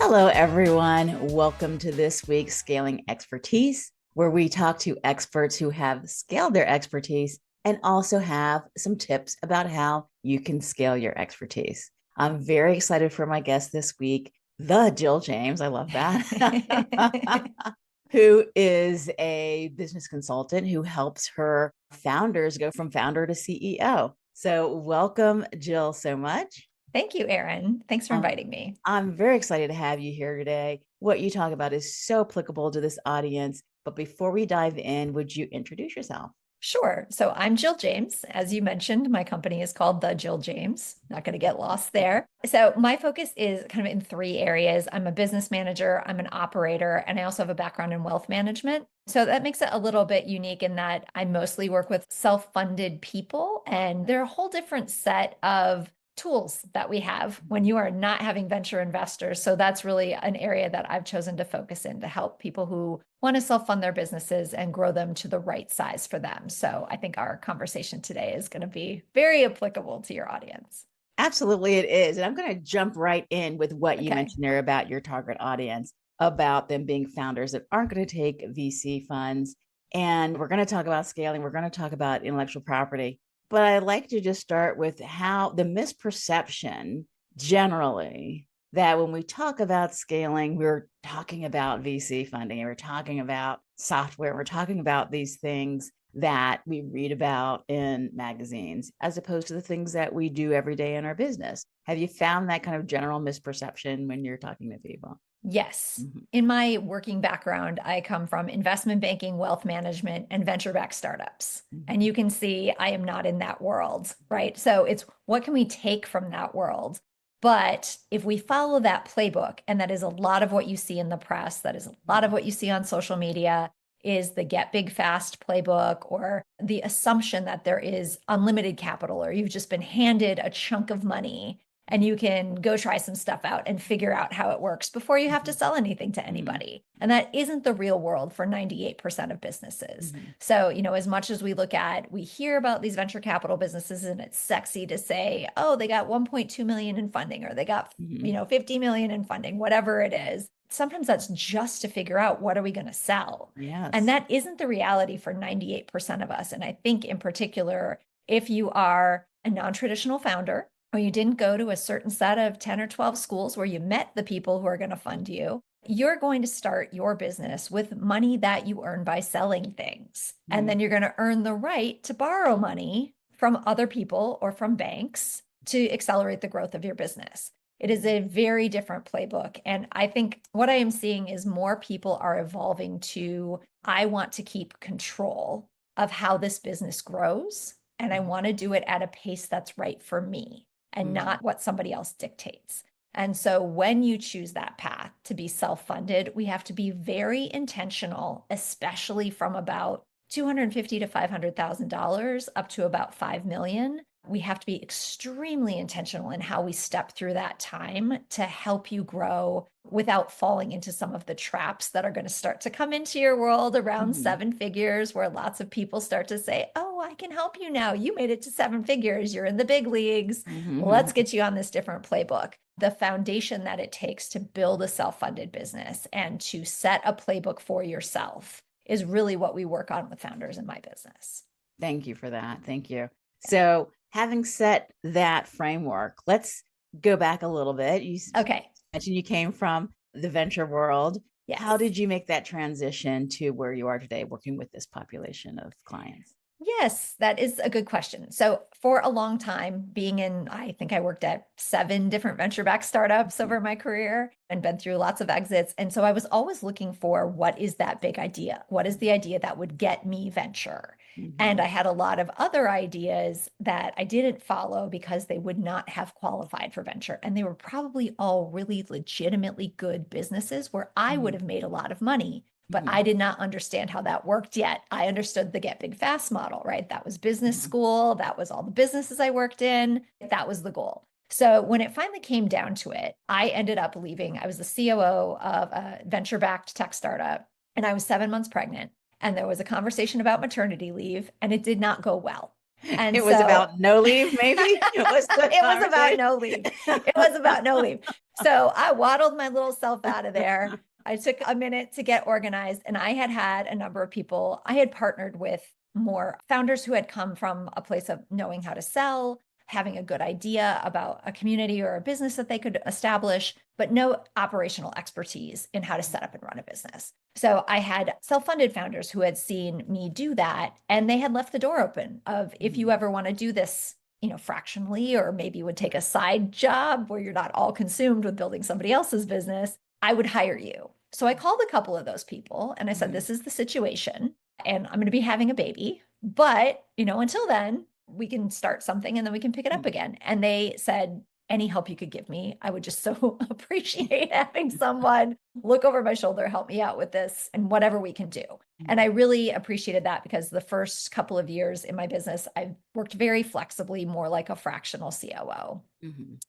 Hello, everyone. Welcome to this week's Scaling Expertise, where we talk to experts who have scaled their expertise and also have some tips about how you can scale your expertise. I'm very excited for my guest this week, the Jill James. I love that. Who is a business consultant who helps her founders go from founder to CEO. So, welcome, Jill, so much. Thank you, Erin. Thanks for inviting me. I'm very excited to have you here today. What you talk about is so applicable to this audience. But before we dive in, would you introduce yourself? Sure. So I'm Jill James. As you mentioned, my company is called The Jill James. Not going to get lost there. So my focus is kind of in three areas. I'm a business manager, I'm an operator, and I also have a background in wealth management. So that makes it a little bit unique in that I mostly work with self-funded people, and they're a whole different set of tools that we have when you are not having venture investors. So that's really an area that I've chosen to focus in to help people who want to self-fund their businesses and grow them to the right size for them. So I think our conversation today is going to be very applicable to your audience. Absolutely, it is. And I'm going to jump right in with what you Okay. mentioned there about your target audience, about them being founders that aren't going to take VC funds. And we're going to talk about scaling, we're going to talk about intellectual property. But I'd like to just start with how the misperception generally that when we talk about scaling, we're talking about VC funding and we're talking about software, we're talking about these things that we read about in magazines, as opposed to the things that we do every day in our business. Have you found that kind of general misperception when you're talking to people? Yes. Mm-hmm. In my working background, I come from investment banking, wealth management, and venture-backed startups. Mm-hmm. And you can see I am not in that world, right? So it's what can we take from that world? But if we follow that playbook, and that is a lot of what you see in the press, that is a lot of what you see on social media, is the get big fast playbook, or the assumption that there is unlimited capital, or you've just been handed a chunk of money and you can go try some stuff out and figure out how it works before you have to sell anything to anybody. And that isn't the real world for 98% of businesses. Mm-hmm. So, as much as we hear about these venture capital businesses and it's sexy to say, oh, they got 1.2 million in funding, or they got, Mm-hmm. 50 million in funding, whatever it is. Sometimes that's just to figure out what are we going to sell. And Yes. that isn't the reality for 98% of us. And I think in particular, if you are a non-traditional founder, or you didn't go to a certain set of 10 or 12 schools where you met the people who are going to fund you, you're going to start your business with money that you earn by selling things. And then you're going to earn the right to borrow money from other people or from banks to accelerate the growth of your business. It is a very different playbook. And I think what I am seeing is more people are evolving to, I want to keep control of how this business grows. And I want to do it at a pace that's right for me and Mm-hmm. not what somebody else dictates. And so when you choose that path to be self-funded, we have to be very intentional, especially from about $250,000 to $500,000 up to about 5 million. We have to be extremely intentional in how we step through that time to help you grow without falling into some of the traps that are going to start to come into your world around Mm-hmm. seven figures, where lots of people start to say, oh, I can help you now. You made it to seven figures. You're in the big leagues. Mm-hmm. Let's get you on this different playbook. The foundation that it takes to build a self-funded business and to set a playbook for yourself is really what we work on with founders in my business. Thank you for that. Thank you. So, having set that framework, let's go back a little bit. You Okay. mentioned you came from the venture world. How Yes. did you make that transition to where you are today, working with this population of clients? Yes, that is a good question. So for a long time, I think I worked at 7 different venture-backed startups Mhm. over my career and been through lots of exits. And so I was always looking for, what is that big idea? What is the idea that would get me venture? And I Mhm. had a lot of other ideas that I didn't follow because they would not have qualified for venture. And they were probably all really legitimately good businesses where I would Mhm. have made a lot of money, but Mhm. I did not understand how that worked yet. I understood the get big fast model, right? That was business Mhm. school. That was all the businesses I worked in. That was the goal. So when it finally came down to it, I ended up leaving. I was the COO of a venture-backed tech startup, and I was 7 months pregnant. And there was a conversation about maternity leave, and it did not go well. And It was so about no leave, maybe? What's the it was about conversation? no leave. It was about no leave. So I waddled my little self out of there. I took a minute to get organized, and I had had a number of people. I had partnered with more founders who had come from a place of knowing how to sell, having a good idea about a community or a business that they could establish, but no operational expertise in how to set up and run a business. So I had self-funded founders who had seen me do that, and they had left the door open of, if you ever want to do this, fractionally, or maybe would take a side job where you're not all consumed with building somebody else's business, I would hire you. So I called a couple of those people and I said, this is the situation, and I'm going to be having a baby, but, until then, we can start something and then we can pick it up again. And they said, any help you could give me, I would just so appreciate having someone look over my shoulder, help me out with this, and whatever we can do. And I really appreciated that, because the first couple of years in my business, I've worked very flexibly, more like a fractional COO.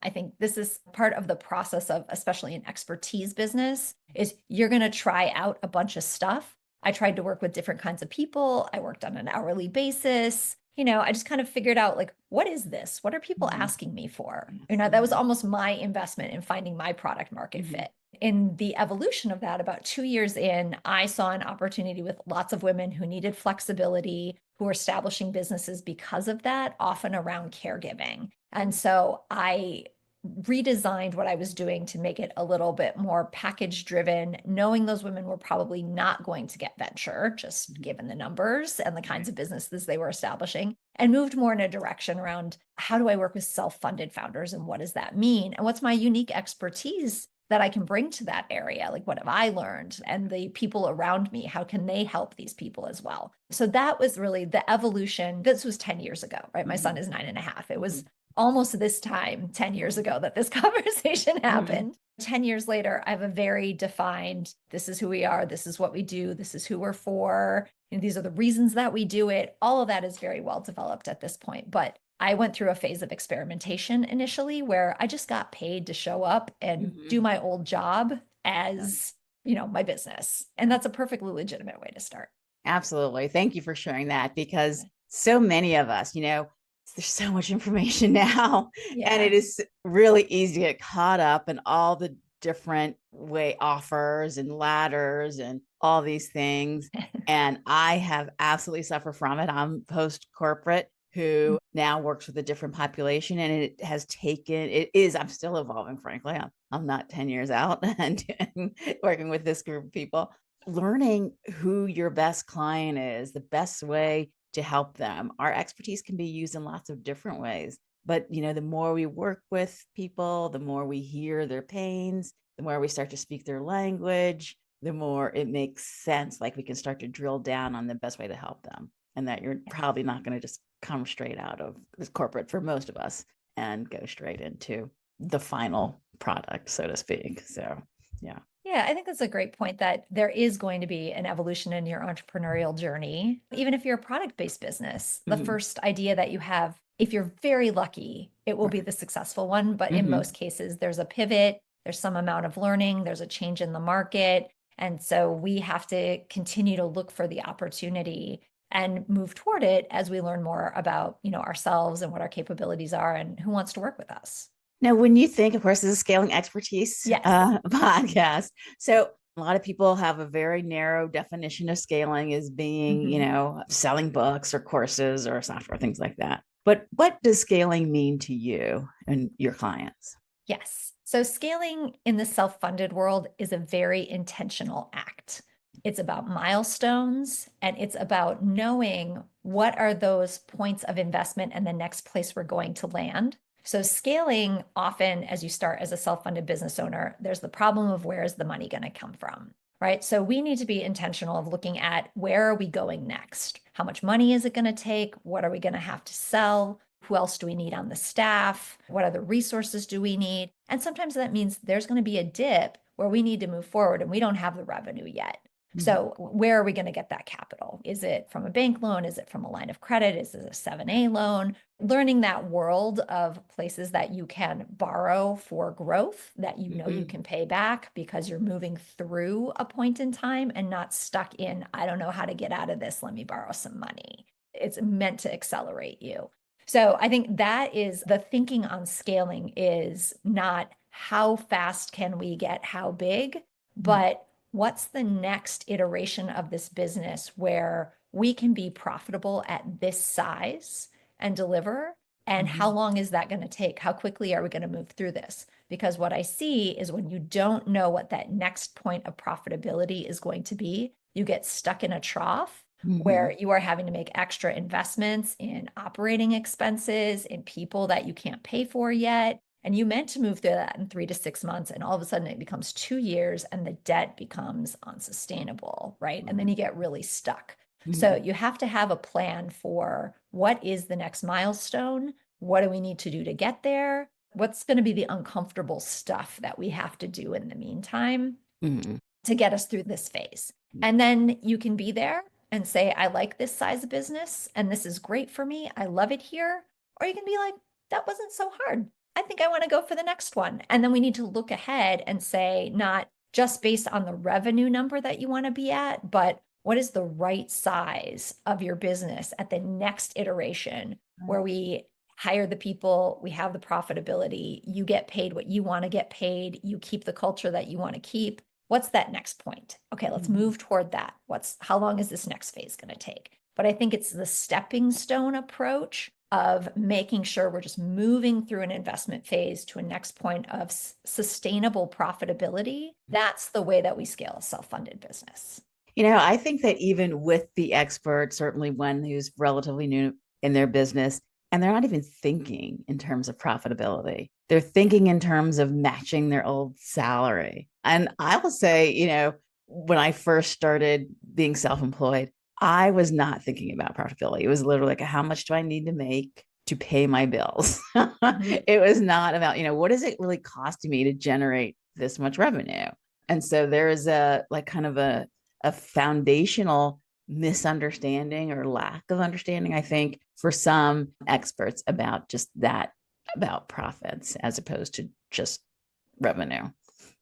I think this is part of the process of, especially an expertise business, is you're going to try out a bunch of stuff. I tried to work with different kinds of people. I worked on an hourly basis. I just kind of figured out, like, what is this? What are people asking me for? That was almost my investment in finding my product market fit. In the evolution of that, about 2 years in, I saw an opportunity with lots of women who needed flexibility, who were establishing businesses because of that, often around caregiving. And so I redesigned what I was doing to make it a little bit more package driven, knowing those women were probably not going to get venture, just given the numbers and the kinds of businesses they were establishing, and moved more in a direction around, how do I work with self-funded founders and what does that mean? And what's my unique expertise that I can bring to that area? Like, what have I learned? And the people around me, how can they help these people as well? So that was really the evolution. This was 10 years ago, right? My son is 9.5. It was almost this time 10 years ago that this conversation happened. 10 years later, I have a very defined, this is who we are, this is what we do, this is who we're for, and these are the reasons that we do it. All of that is very well developed at this point. But I went through a phase of experimentation initially, where I just got paid to show up and do my old job as, my business. And that's a perfectly legitimate way to start. Absolutely. Thank you for sharing that, because so many of us, there's so much information now, and it is really easy to get caught up in all the different way offers and ladders and all these things. And I have absolutely suffered from it. I'm post corporate who now works with a different population, and I'm still evolving, frankly. I'm not 10 years out and working with this group of people, learning who your best client is, the best way to help them. Our expertise can be used in lots of different ways, but the more we work with people, the more we hear their pains, the more we start to speak their language, the more it makes sense. Like, we can start to drill down on the best way to help them, and that you're probably not going to just come straight out of this corporate for most of us and go straight into the final product, so to speak. So, yeah. Yeah, I think that's a great point, that there is going to be an evolution in your entrepreneurial journey. Even if you're a product-based business, the first idea that you have, if you're very lucky, it will be the successful one. But in most cases, there's a pivot, there's some amount of learning, there's a change in the market. And so we have to continue to look for the opportunity and move toward it as we learn more about, ourselves and what our capabilities are and who wants to work with us. Now, when you think, of course, this is a scaling expertise podcast. So a lot of people have a very narrow definition of scaling as being, selling books or courses or software, things like that. But what does scaling mean to you and your clients? Yes. So scaling in the self-funded world is a very intentional act. It's about milestones, and it's about knowing what are those points of investment and the next place we're going to land. So scaling, often as you start as a self-funded business owner, there's the problem of, where is the money going to come from, right? So we need to be intentional of looking at, where are we going next? How much money is it going to take? What are we going to have to sell? Who else do we need on the staff? What other resources do we need? And sometimes that means there's going to be a dip where we need to move forward and we don't have the revenue yet. So where are we going to get that capital? Is it from a bank loan? Is it from a line of credit? Is it a 7A loan? Learning that world of places that you can borrow for growth that you can pay back, because you're moving through a point in time and not stuck in, I don't know how to get out of this, let me borrow some money. It's meant to accelerate you. So I think that is the thinking on scaling, is not how fast can we get how big, but what's the next iteration of this business where we can be profitable at this size and deliver. And how long is that going to take? How quickly are we going to move through this? Because what I see is when you don't know what that next point of profitability is going to be, you get stuck in a trough where you are having to make extra investments in operating expenses, in people that you can't pay for yet. And you meant to move through that in 3 to 6 months, and all of a sudden it becomes 2 years and the debt becomes unsustainable, right? And then you get really stuck. So you have to have a plan for what is the next milestone? What do we need to do to get there? What's going to be the uncomfortable stuff that we have to do in the meantime to get us through this phase? And then you can be there and say, I like this size of business and this is great for me. I love it here. Or you can be like, that wasn't so hard. I think I want to go for the next one. And then we need to look ahead and say, not just based on the revenue number that you want to be at, but what is the right size of your business at the next iteration where we hire the people, we have the profitability, you get paid what you want to get paid, you keep the culture that you want to keep. What's that next point? Okay, let's move toward that. How long is this next phase going to take? But I think it's the stepping stone approach of making sure we're just moving through an investment phase to a next point of sustainable profitability. That's the way that we scale a self-funded business. I think that even with the expert, certainly one who's relatively new in their business, and they're not even thinking in terms of profitability, they're thinking in terms of matching their old salary. And I will say, when I first started being self-employed, I was not thinking about profitability. It was literally like, how much do I need to make to pay my bills? It was not about, what is it really costing me to generate this much revenue? And so there is kind of a foundational misunderstanding or lack of understanding, I think, for some experts about just that, about profits as opposed to just revenue.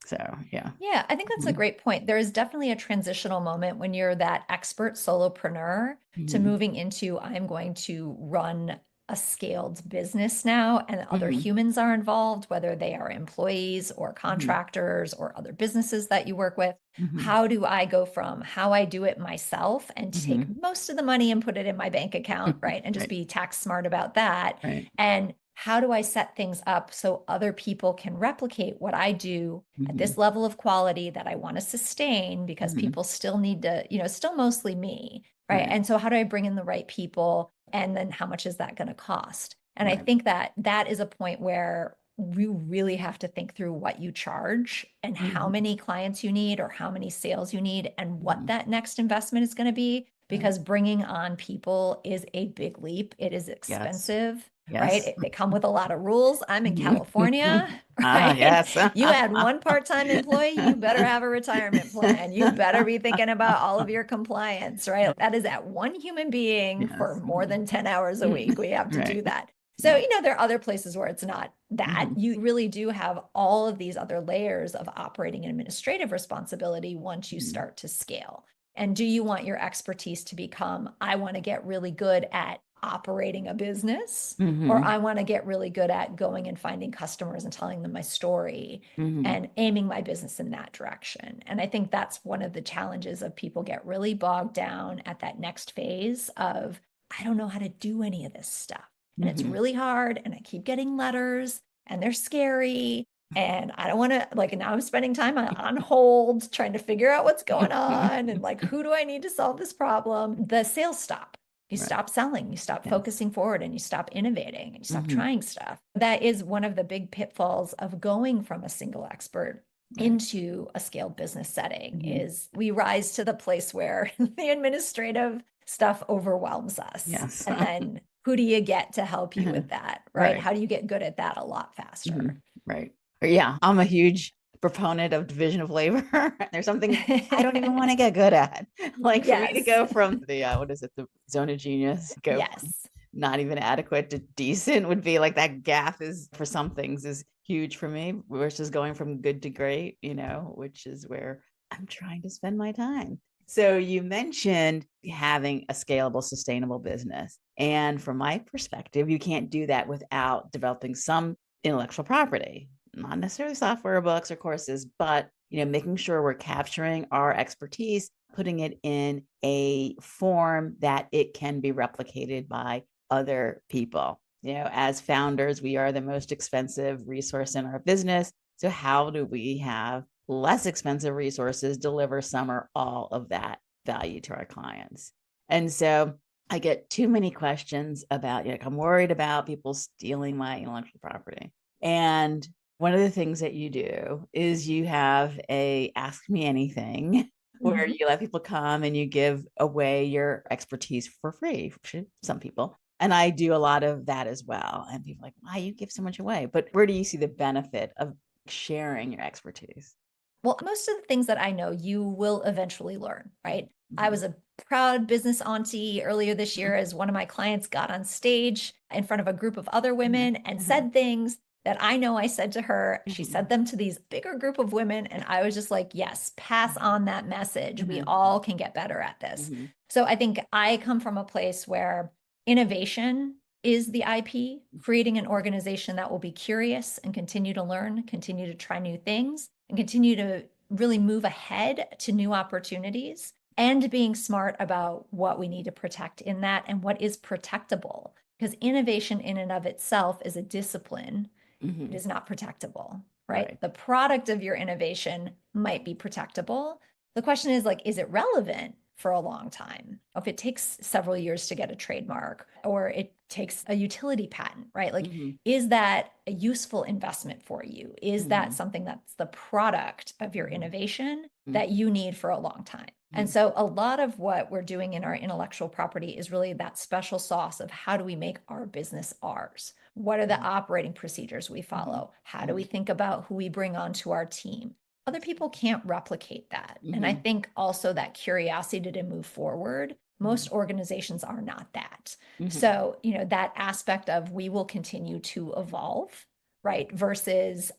So, yeah. Yeah, I think that's a great point. There is definitely a transitional moment when you're that expert solopreneur to moving into, I'm going to run a scaled business now, and other humans are involved, whether they are employees or contractors or other businesses that you work with. How do I go from how I do it myself and take most of the money and put it in my bank account, right? And just be tax smart about that. And how do I set things up so other people can replicate what I do at this level of quality that I want to sustain, because people still need to, still mostly me, right? And so how do I bring in the right people? And then how much is that going to cost? And I think that that is a point where you really have to think through what you charge and how many clients you need or how many sales you need and what that next investment is going to be, because bringing on people is a big leap. It is expensive. Yes. Right? They come with a lot of rules. I'm in California, right? Yes. You add one part-time employee, you better have a retirement plan. You better be thinking about all of your compliance, right? That is at one human being for more than 10 hours a week. We have to do that. So, there are other places where it's not that. You really do have all of these other layers of operating and administrative responsibility once you start to scale. And do you want your expertise to become, I want to get really good at operating a business, or I want to get really good at going and finding customers and telling them my story and aiming my business in that direction? And I think that's one of the challenges of people get really bogged down at that next phase of, I don't know how to do any of this stuff. And it's really hard. And I keep getting letters and they're scary. And I don't want to, now I'm spending time on hold trying to figure out what's going on and who do I need to solve this problem? The sales stop. You stop selling, you stop focusing forward, and you stop innovating, and you stop trying stuff. That is one of the big pitfalls of going from a single expert into a scaled business setting is we rise to the place where the administrative stuff overwhelms us. Yes. And then who do you get to help you with that, right? How do you get good at that a lot faster? Right. Yeah, I'm a huge proponent of division of labor. There's something I don't even want to get good at. For me to go from the the zone of genius, go from not even adequate to decent would be that gap is for some things is huge for me versus going from good to great, which is where I'm trying to spend my time. So you mentioned having a scalable, sustainable business. And from my perspective, you can't do that without developing some intellectual property, not necessarily software, books, or courses, but making sure we're capturing our expertise, putting it in a form that it can be replicated by other people. As founders, we are the most expensive resource in our business. So how do we have less expensive resources deliver some or all of that value to our clients? And so I get too many questions about, I'm worried about people stealing my intellectual property. And one of the things that you do is you have a Ask Me Anything where Mhm. you let people come and you give away your expertise for free, for some people. And I do a lot of that as well. And people are like, why you give so much away? But where do you see the benefit of sharing your expertise? Well, most of the things that I know you will eventually learn, right? I Mhm. was a proud business auntie earlier this Mhm. year as one of my clients got on stage in front of a group of other Uh-huh. women and Uh-huh. said things that I know I said to her. She said Mhm. them to these bigger group of women. And I was just like, yes, pass on that message. We Uh-huh. all can get better at this. Mhm. So I think I come from a place where innovation is the IP, creating an organization that will be curious and continue to learn, continue to try new things, and continue to really move ahead to new opportunities, and being smart about what we need to protect in that and what is protectable. Because innovation in and of itself is a discipline. It Mhm. is not protectable, right? Right. The product of your innovation might be protectable. The question is like, is it relevant for a long time? If it takes several years to get a trademark or it takes a utility patent, right? Like, Mhm. is that a useful investment for you? Is that Mhm. something that's the product of your Mhm. innovation Mhm. that you need for a long time? And Mhm. so a lot of what we're doing in our intellectual property is really that special sauce of how do we make our business ours? What are the Mhm. operating procedures we Mhm. follow? How do we Mhm. think about who we bring onto our team? Other people can't replicate that. And I Mhm. think also that curiosity to move forward, Mhm. most organizations are not that. Mhm. So, that aspect of we will continue to evolve, right? Versus,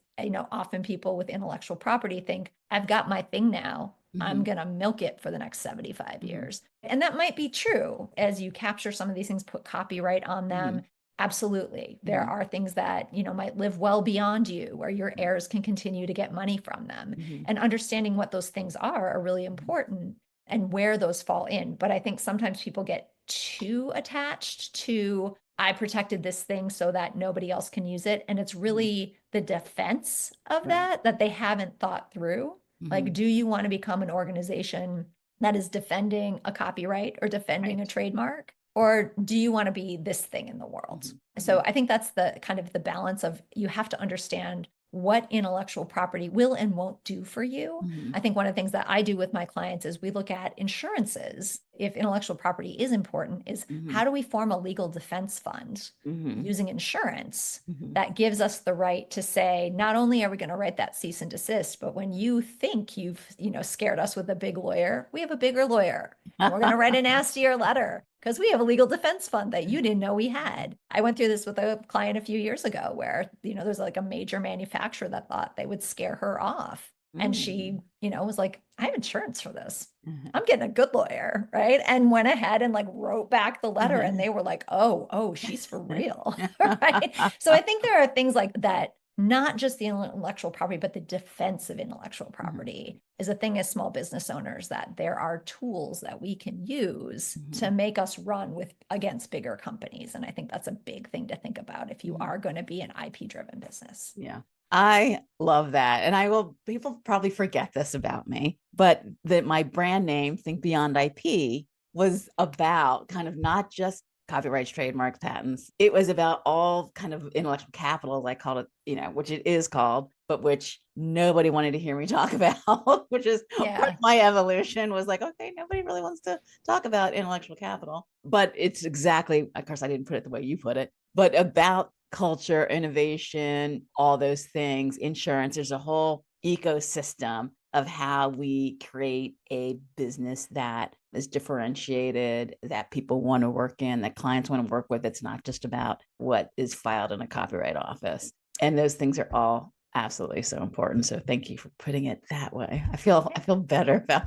often people with intellectual property think, I've got my thing now. I'm Mhm. going to milk it for the next 75 Mhm. years. And that might be true as you capture some of these things, put copyright on them. Mhm. Absolutely. There Mhm. are things that, might live well beyond you where your Right. heirs can continue to get money from them. Mhm. And understanding what those things are really Mhm. important and where those fall in. But I think sometimes people get too attached to, I protected this thing so that nobody else can use it. And it's Mhm. really the defense of Right. that they haven't thought through. Like, Mhm. do you want to become an organization that is defending a copyright or defending a Right. trademark? Or do you want to be this thing in the world? Mhm. So Mhm. I think that's the kind of the balance of you have to understand what intellectual property will and won't do for you. Mhm. I think one of the things that I do with my clients is we look at insurances. If intellectual property is important, is Mhm. how do we form a legal defense fund Mhm. using insurance Mhm. that gives us the right to say, not only are we going to write that cease and desist, but when you think you've, scared us with a big lawyer, we have a bigger lawyer and we're going to write a nastier letter because we have a legal defense fund that you didn't know we had. I went through this with a client a few years ago where, there's like a major manufacturer that thought they would scare her off. And she, Mm. was like, I have insurance for this. Uh-huh. I'm getting a good lawyer, right? And went ahead and like wrote back the letter and they were like, oh, she's for real, right? So I think there are things like that, not just the intellectual property, but the defense of intellectual Mhm. property is a thing as small business owners that there are tools that we can use to Mhm. make us run with against bigger companies. And I think that's a big thing to think about if you Mhm. are going to be an IP driven business. Yeah. I love that. And people probably forget this about me, but that my brand name, Think Beyond IP, was about kind of not just copyrights, trademarks, patents. It was about all kind of intellectual capital, as I called it, which it is called, but which nobody wanted to hear me talk about, which is part Yeah. of my evolution was like, okay, nobody really wants to talk about intellectual capital. But it's exactly, of course, I didn't put it the way you put it, but about culture, innovation, all those things, insurance. There's a whole ecosystem of how we create a business that is differentiated, that people want to work in, that clients want to work with. It's not just about what is filed in a copyright office. And those things are all Absolutely so important. So thank you for putting it that way. I feel better about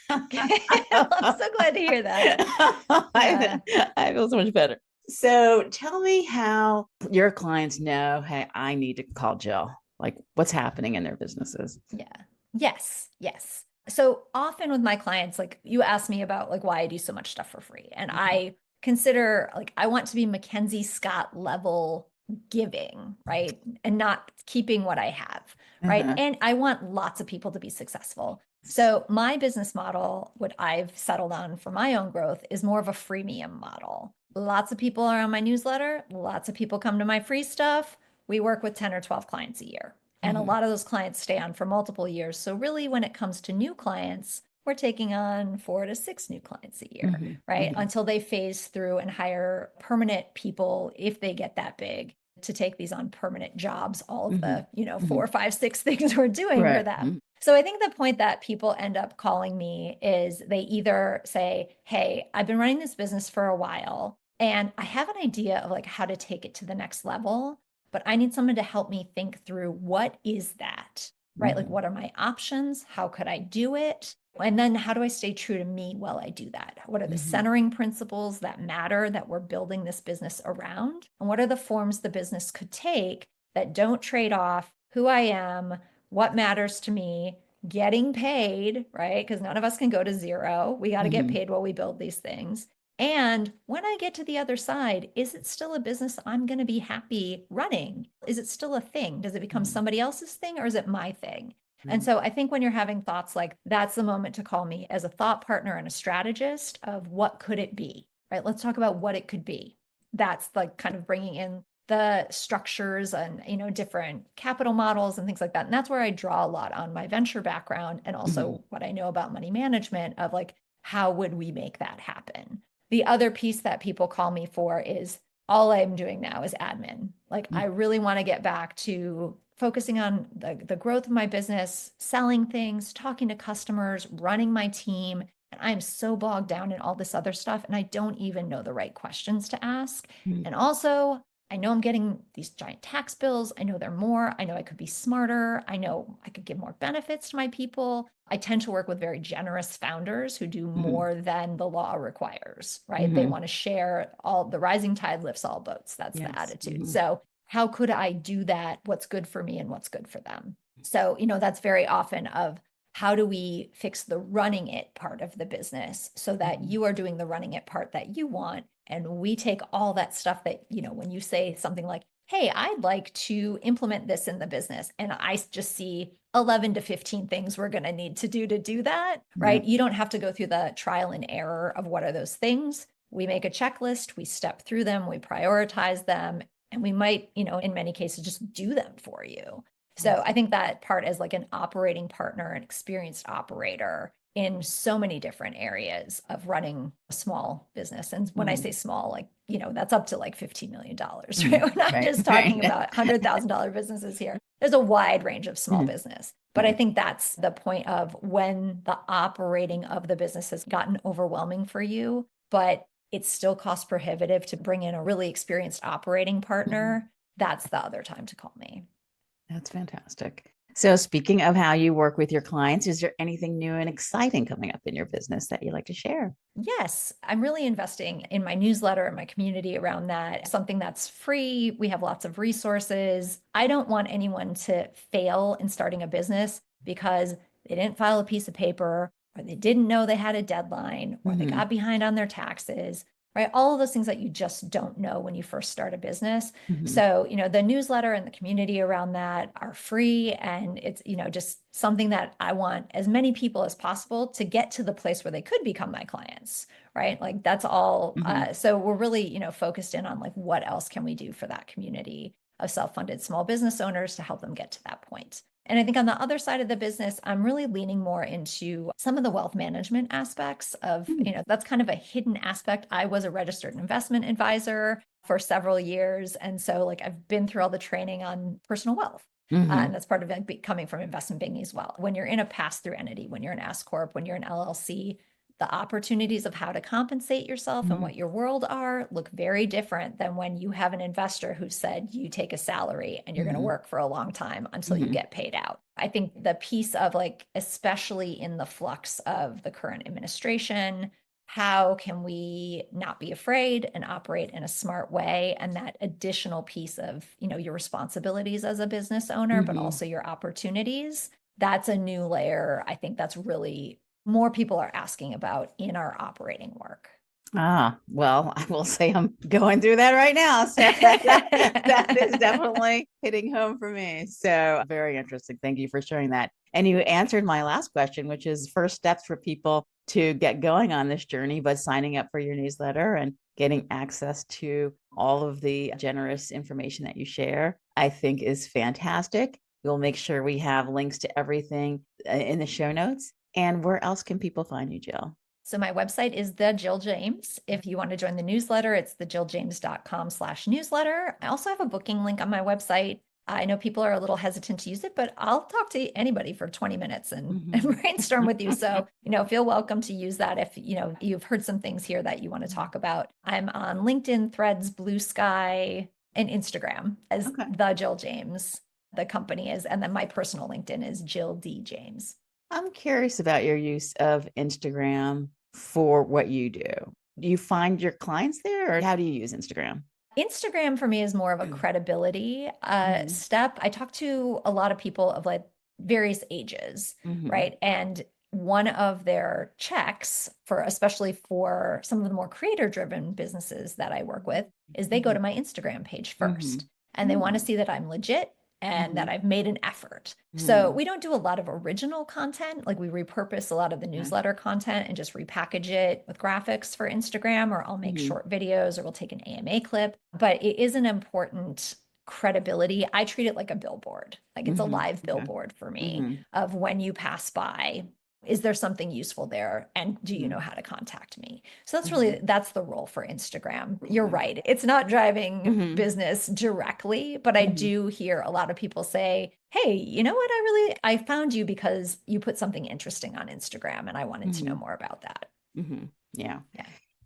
Well, I'm so glad to hear that. Yeah. I feel so much better. So tell me how your clients know, hey, I need to call Jill. Like what's happening in their businesses. Yeah. Yes. Yes. So often with my clients, like you ask me about like why I do so much stuff for free. And Mhm. I consider like I want to be Mackenzie Scott level giving, right? And not keeping what I have, right? Uh-huh. And I want lots of people to be successful. So my business model, what I've settled on for my own growth is more of a freemium model. Lots of people are on my newsletter, lots of people come to my free stuff. We work with 10 or 12 clients a year. And a Mhm. lot of those clients stay on for multiple years. So, really, when it comes to new clients, we're taking on 4 to 6 new clients a year, Mhm. right? Mhm. Until they phase through and hire permanent people if they get that big to take these on permanent jobs, all of Mhm. the, you know, Mhm. 4, 5, 6 things we're doing for Right. them. Mhm. So I think the point that people end up calling me is they either say, hey, I've been running this business for a while and I have an idea of like how to take it to the next level, but I need someone to help me think through what is that, right? Like, Mhm. what are my options? How could I do it? And then how do I stay true to me while I do that? What are the Mhm. centering principles that matter that we're building this business around? And what are the forms the business could take that don't trade off who I am, what matters to me, getting paid, right? Because none of us can go to zero. We got to get Mhm. paid while we build these things. And when I get to the other side, is it still a business I'm going to be happy running? Is it still a thing? Does it become Mhm. somebody else's thing or is it my thing? And Mhm. so I think when you're having thoughts like that's the moment to call me as a thought partner and a strategist of what could it be, right? Let's talk about what it could be. That's like kind of bringing in the structures and different capital models and things like that. And that's where I draw a lot on my venture background and Mhm. also what I know about money management of like how would we make that happen? The other piece that people call me for is all I'm doing now is admin. Like I Mhm. really want to get back to focusing on the growth of my business, selling things, talking to customers, running my team. And I'm so bogged down in all this other stuff. And I don't even know the right questions to ask. Mhm. And also, I know I'm getting these giant tax bills. I know they're more. I know I could be smarter. I know I could give more benefits to my people. I tend to work with very generous founders who do Mhm. more than the law requires, right? They Mhm. want to share all the rising tide lifts all boats. That's the Yes. attitude. Mhm. So, how could I do that? What's good for me and what's good for them? So, that's very often of how do we fix the running it part of the business so that Mhm. you are doing the running it part that you want and we take all that stuff that, when you say something like, hey, I'd like to implement this in the business. And I just see 11 to 15 things we're going to need to do that, right? Right. You don't have to go through the trial and error of what are those things. We make a checklist, we step through them, we prioritize them, and we might, in many cases, just do them for you. So I Awesome. think that part as like an operating partner, an experienced operator in so many different areas of running a small business. And when I Mhm. say small, like, that's up to like $15 million, right? Mhm. We're not Right. just talking Right. about $100,000 businesses here. There's a wide range of small Mhm. business. But I Right. think that's the point of when the operating of the business has gotten overwhelming for you, but it's still cost prohibitive to bring in a really experienced operating Mhm. partner. That's the other time to call me. That's fantastic. So, speaking of how you work with your clients, is there anything new and exciting coming up in your business that you'd like to share? Yes, I'm really investing in my newsletter and my community around that. Something that's free. We have lots of resources. I don't want anyone to fail in starting a business because they didn't file a piece of paper or they didn't know they had a deadline or they Mhm. got behind on their taxes, right? All of those things that you just don't know when you first start a business. Mhm. So, the newsletter and the community around that are free. And it's, just something that I want as many people as possible to get to the place where they could become my clients, right? Like that's all. Mhm. So we're really, focused in on like what else can we do for that community of self-funded small business owners to help them get to that point. And I think on the other side of the business, I'm really leaning more into some of the wealth management aspects of, Mm. that's kind of a hidden aspect. I was a registered investment advisor for several years. And so like I've been through all the training on personal wealth. And Mhm. that's part of it coming from investment banking as well. When you're in a pass through entity, when you're an S Corp, when you're an LLC, the opportunities of how to compensate yourself and what your world are look very different than when you have an investor who said you take a salary and you're going to work for a long time until you get paid out. I think the piece of like, especially in the flux of the current administration, how can we not be afraid and operate in a smart way? And that additional piece of, your responsibilities as a business owner, but also your opportunities, that's a new layer. I think that's really more people are asking about in our operating work. Well, I will say I'm going through that right now. So that is definitely hitting home for me. So very interesting. Thank you for sharing that. And you answered my last question, which is first steps for people to get going on this journey, but signing up for your newsletter and getting access to all of the generous information that you share, I think is fantastic. We'll make sure we have links to everything in the show notes. And where else can people find you, Jill? So my website is the Jill James. If you want to join the newsletter, it's thejilljames.com/newsletter. I also have a booking link on my website. I know people are a little hesitant to use it, but I'll talk to anybody for 20 minutes and brainstorm with you. So, feel welcome to use that if, you've heard some things here that you want to talk about. I'm on LinkedIn, Threads, Blue Sky, and Instagram as the Jill James, the company is. And then my personal LinkedIn is Jill D. James. I'm curious about your use of Instagram for what you do. Do you find your clients there, or how do you use Instagram? Instagram for me is more of a credibility step. I talk to a lot of people of like various ages, right? And one of their checks for, especially for some of the more creator driven businesses that I work with, is they go to my Instagram page first and they want to see that I'm legit and that I've made an effort. So we don't do a lot of original content. Like we repurpose a lot of the newsletter content and just repackage it with graphics for Instagram, or I'll make short videos, or we'll take an AMA clip. But it is an important credibility. I treat it like a billboard. Like it's a live billboard for me of when you pass by, is there something useful there? And do you know how to contact me? So that's really, that's the role for Instagram. You're right. It's not driving business directly, but I do hear a lot of people say, hey, you know what? I found you because you put something interesting on Instagram and I wanted to know more about that.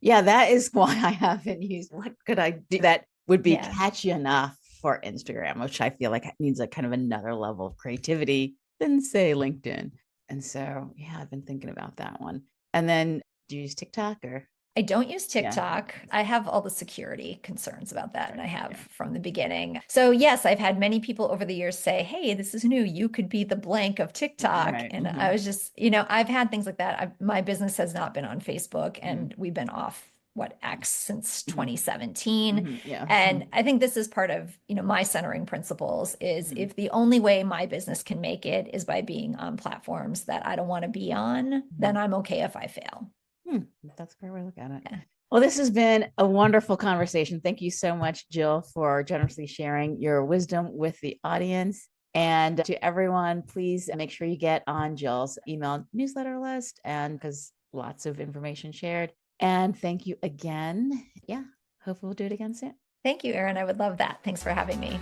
Yeah, that is why I haven't used, what could I do that would be catchy enough for Instagram, which I feel like needs a kind of another level of creativity than say LinkedIn. And so, I've been thinking about that one. And then do you use TikTok or? I don't use TikTok. I have all the security concerns about that, and I have from the beginning. So yes, I've had many people over the years say, hey, this is new. You could be the blank of TikTok. And I was just, I've had things like that. My business has not been on Facebook, and we've been off X since 2017. And I think this is part of, my centering principles is if the only way my business can make it is by being on platforms that I don't want to be on, then I'm okay if I fail. That's a great way to look at it. Well, this has been a wonderful conversation. Thank you so much, Jill, for generously sharing your wisdom with the audience. And to everyone, please make sure you get on Jill's email newsletter list, and because lots of information shared. And thank you again. Hopefully we'll do it again soon. Thank you, Erin. I would love that. Thanks for having me.